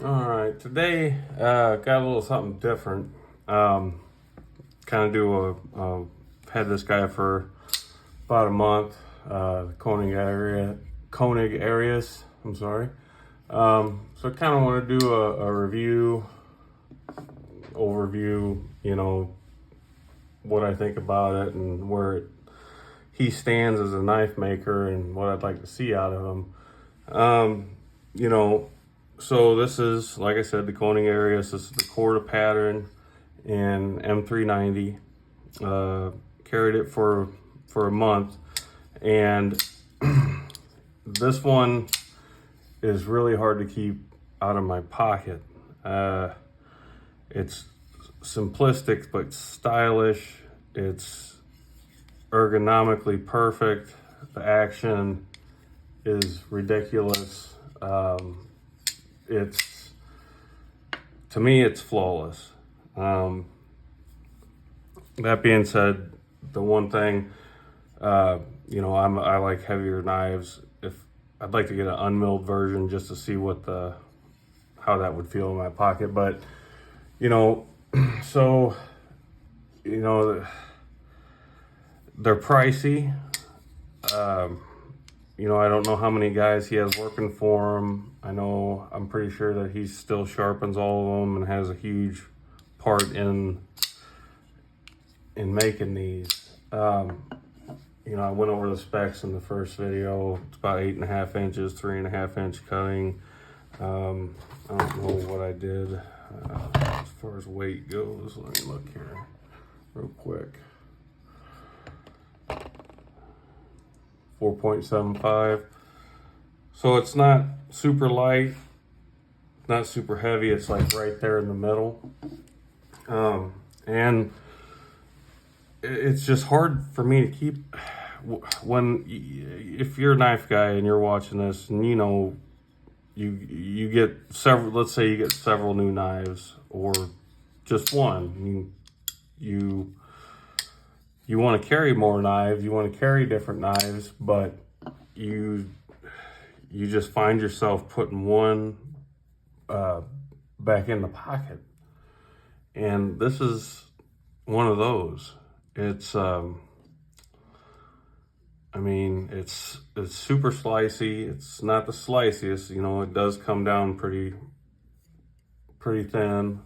All right, today got a little something different. Kind of had this guy for about a month. Koenig areas. I'm sorry. So I kind of want to do a review, overview. What I think about it and he stands as a knife maker and what I'd like to see out of him. You know, so this is, like I said, the Koenig Arius. This is the quarter pattern in M390. Carried it for a month, and this one is really hard to keep out of my pocket. It's simplistic but stylish. It's ergonomically perfect. The action is ridiculous. It's, to me, it's flawless. That being said, the one thing, I like heavier knives. If I'd like to get an unmilled version just to see how that would feel in my pocket, but so they're pricey. I don't know how many guys he has working for him. I'm pretty sure that he still sharpens all of them and has a huge part in making these. I went over the specs in the first video. It's about 8.5 inches, 3.5-inch cutting. I don't know what I did as far as weight goes. Let me look here real quick. 4.75. So it's not super light, not super heavy. It's like right there in the middle. And it's just hard for me to keep if you're a knife guy and you're watching this and you get several, let's say you get several new knives or just one. You want to carry more knives, you want to carry different knives, but you just find yourself putting one back in the pocket. And this is one of those. It's it's super slicey. It's not the sliciest, it does come down pretty thin.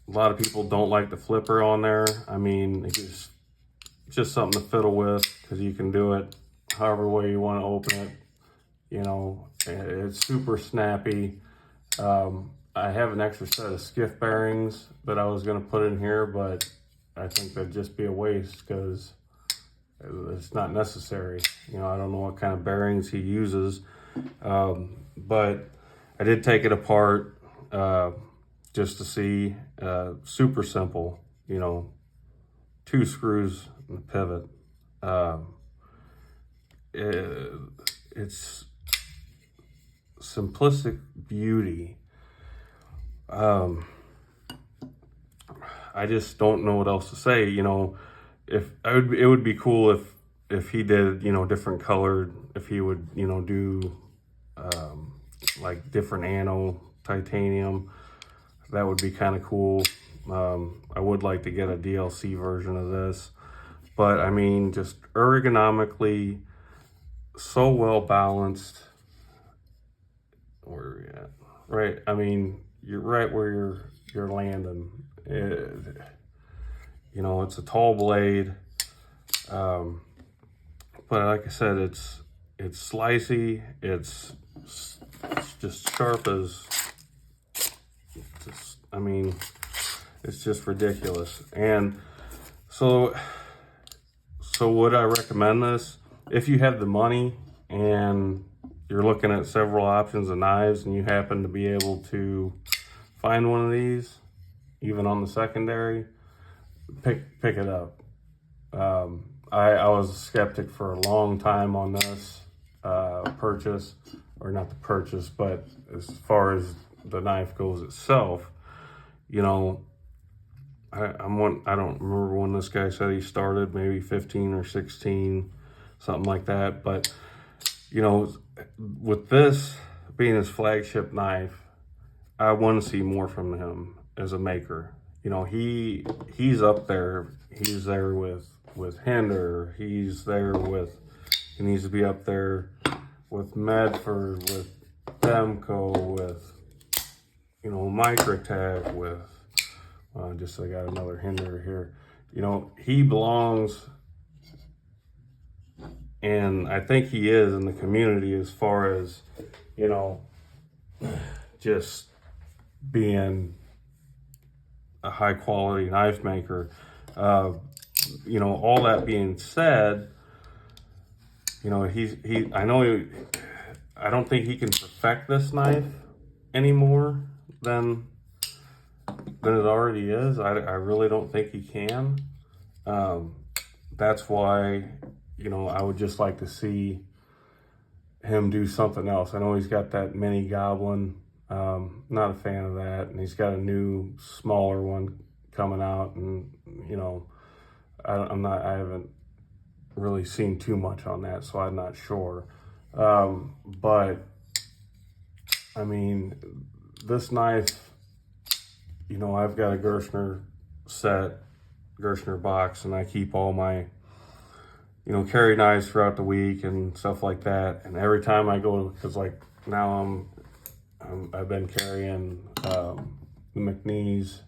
A lot of people don't like the flipper on there. It's just something to fiddle with because you can do it however way you want to open it. It's super snappy. I have an extra set of skiff bearings that I was going to put in here, but I think that'd just be a waste because it's not necessary. I don't know what kind of bearings he uses, but I did take it apart just to see. Super simple, 2 screws and a pivot. It's simplistic beauty. I just don't know what else to say. It would be cool if he did, different colored, if he would, do like different anno titanium. That would be kind of cool. I would like to get a DLC version of this, but just ergonomically so well balanced. Where are we at? Right. You're right where you're landing. It's a tall blade, but like I said, it's slicey. It's just sharp as. It's just ridiculous. And so would I recommend this? If you have the money and you're looking at several options of knives and you happen to be able to find one of these, even on the secondary, pick it up. I was a skeptic for a long time on this purchase, or not the purchase, but as far as the knife goes itself, I don't remember when this guy said he started, maybe 15 or 16, something like that. But with this being his flagship knife, I want to see more from him as a maker. You know, he's up there. He's there with Hinder. He's there with. He needs to be up there with Medford, with Demco, with Microtech, with just I got another Hinder here. You know, he belongs, and I think he is in the community as far as just being a high quality knife maker. All that being said, I don't think he can perfect this knife anymore than it already is. I really don't think he can. That's why, I would just like to see him do something else. I know he's got that mini Goblin. Not a fan of that. And he's got a new, smaller one coming out. And, I haven't really seen too much on that, so I'm not sure. But, I mean, this knife, I've got a Gershner box, and I keep all my, carry knives throughout the week and stuff like that. And every time I go, because like now I've been carrying the McNeese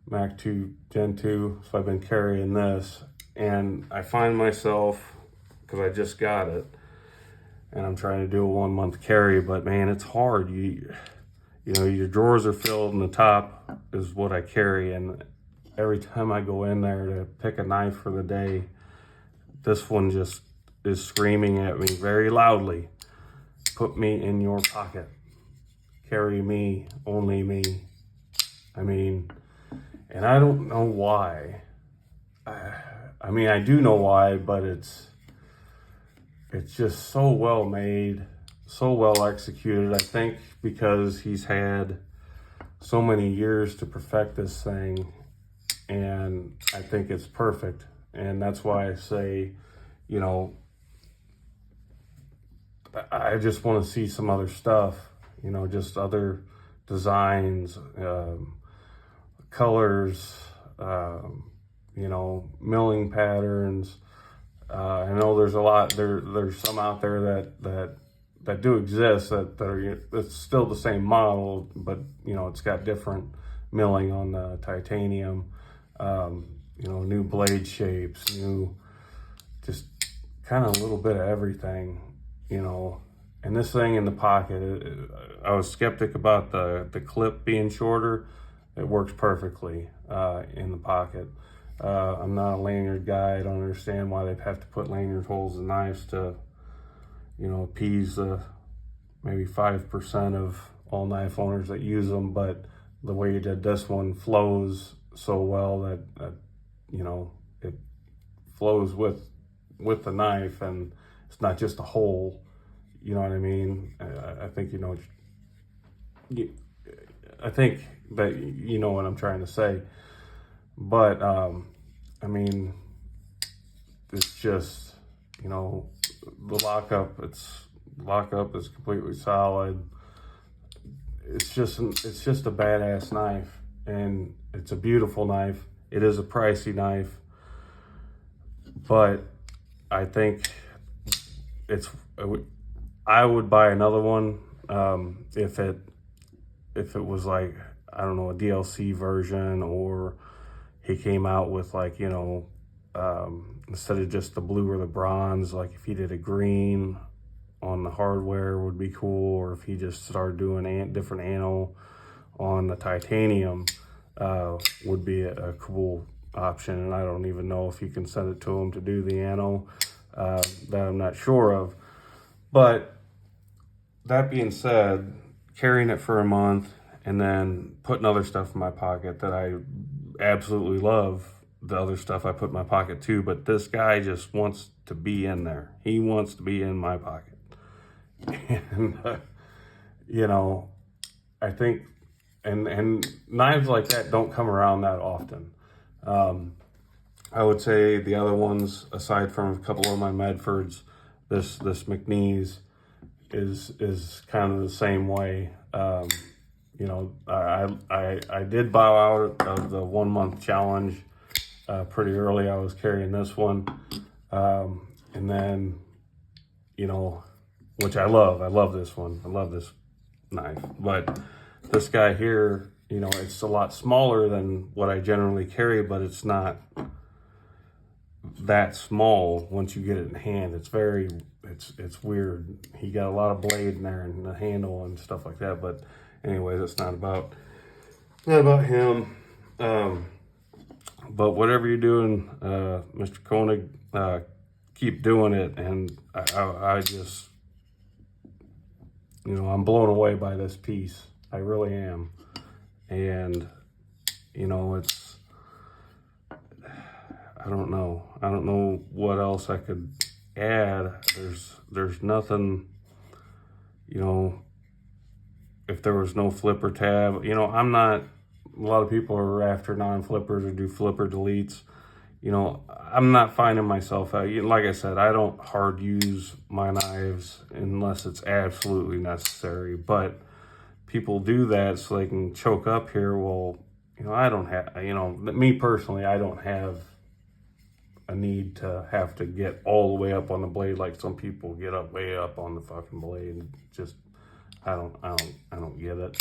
Mac 2 Gen 2, so I've been carrying this, and I find myself, because I just got it, and I'm trying to do a 1 month carry, but man, it's hard. Your drawers are filled, and the top is what I carry, and every time I go in there to pick a knife for the day, this one just is screaming at me very loudly, "Put me in your pocket. Carry me, only me." I mean, and I don't know why. I do know why, but it's just so well made, so well executed. I think because he's had so many years to perfect this thing, and I think it's perfect. And that's why I say, I just want to see some other stuff, just other designs, colors, milling patterns. I know there's a lot, there's some out there that do exist that are, it's still the same model, but it's got different milling on the titanium, new blade shapes, just kind of a little bit of everything, and this thing in the pocket, I was skeptic about the clip being shorter. It works perfectly in the pocket. I'm not a lanyard guy. I don't understand why they have to put lanyard holes in knives to, appease the maybe 5% of all knife owners that use them. But the way you did this one flows so well that it flows with the knife, and it's not just a hole. You know what I mean? I think I think that you know what I'm trying to say. But it's just, the lockup is completely solid. It's just a badass knife, and it's a beautiful knife. It is a pricey knife, but I think I would buy another one if it was like, I don't know, a DLC version, or he came out with like, instead of just the blue or the bronze, like if he did a green on the hardware would be cool, or if he just started doing different anno on the titanium, would be a cool option. And I don't even know if you can send it to him to do the anno, that I'm not sure of. But that being said, carrying it for a month and then putting other stuff in my pocket that I absolutely love, the other stuff I put in my pocket too, but this guy just wants to be in there. He wants to be in my pocket. And, I think, and knives like that don't come around that often. I would say the other ones, aside from a couple of my Medfords, this McNeese, is kind of the same way. You know, I did bow out of the 1 month challenge pretty early. I was carrying this one, and then, you know, which I love this one. I love this knife, but this guy here, you know, it's a lot smaller than what I generally carry, but it's not that small once you get it in hand. It's weird. He got a lot of blade in there and the handle and stuff like that, but anyways, it's not about him. But whatever you're doing, Mr. Koenig, keep doing it. And I just, you know, I'm blown away by this piece. I really am. And, you know, I don't know what else I could add. There's nothing, you know, if there was no flipper tab, you know, a lot of people are after non-flippers or do flipper deletes. You know, I'm not finding myself out. Like I said, I don't hard use my knives unless it's absolutely necessary, but people do that so they can choke up here. Well, you know, I don't have, you know, me personally, I don't have a need to have to get all the way up on the blade like some people get up way up on the fucking blade. And just, I don't get it.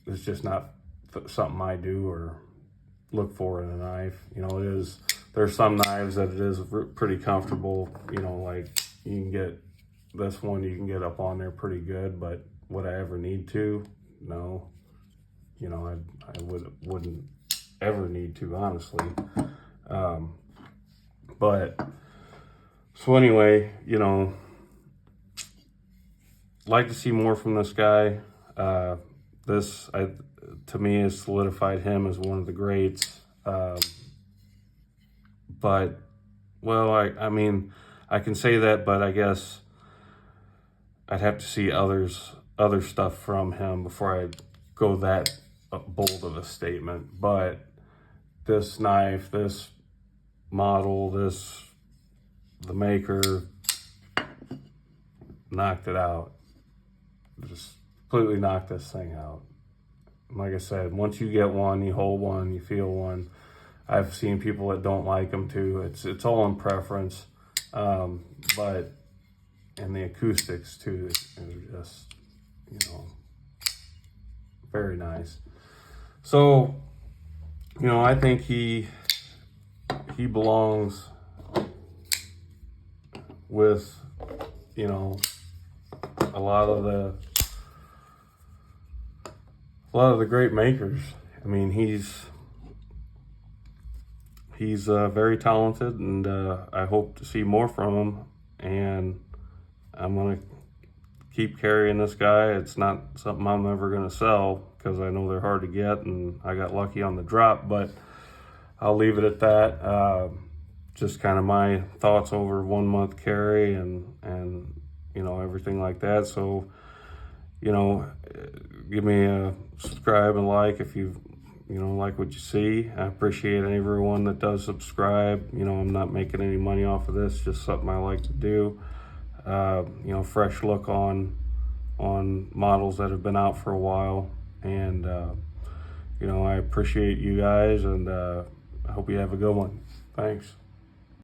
It's just not something I do or look for in a knife. You know, there's some knives that it is pretty comfortable, you know, like you can get this one, you can get up on there pretty good, but would I ever need to? No. You know, I wouldn't ever need to, honestly. But so anyway, you know, like to see more from this guy. This, to me, has solidified him as one of the greats. But, well, I mean, I can say that, but I guess I'd have to see other stuff from him before I go that bold of a statement. But this knife, this model, the maker knocked it out. Just completely knocked this thing out. Like I said, once you get one, you hold one, you feel one. I've seen people that don't like them too. It's all in preference, but and the acoustics too are just, you know, very nice. So, you know, I think he belongs with, you know, a lot of the great makers. I mean, he's very talented, and I hope to see more from him. And I'm gonna keep carrying this guy. It's not something I'm ever gonna sell because I know they're hard to get, and I got lucky on the drop. But I'll leave it at that. Just kind of my thoughts over 1 month carry and you know, everything like that. So, you know, give me a subscribe and like if you know, like what you see. I appreciate everyone that does subscribe. You know, I'm not making any money off of this, just something I like to do. You know, fresh look on models that have been out for a while. And, you know, I appreciate you guys, and I hope you have a good one. Thanks.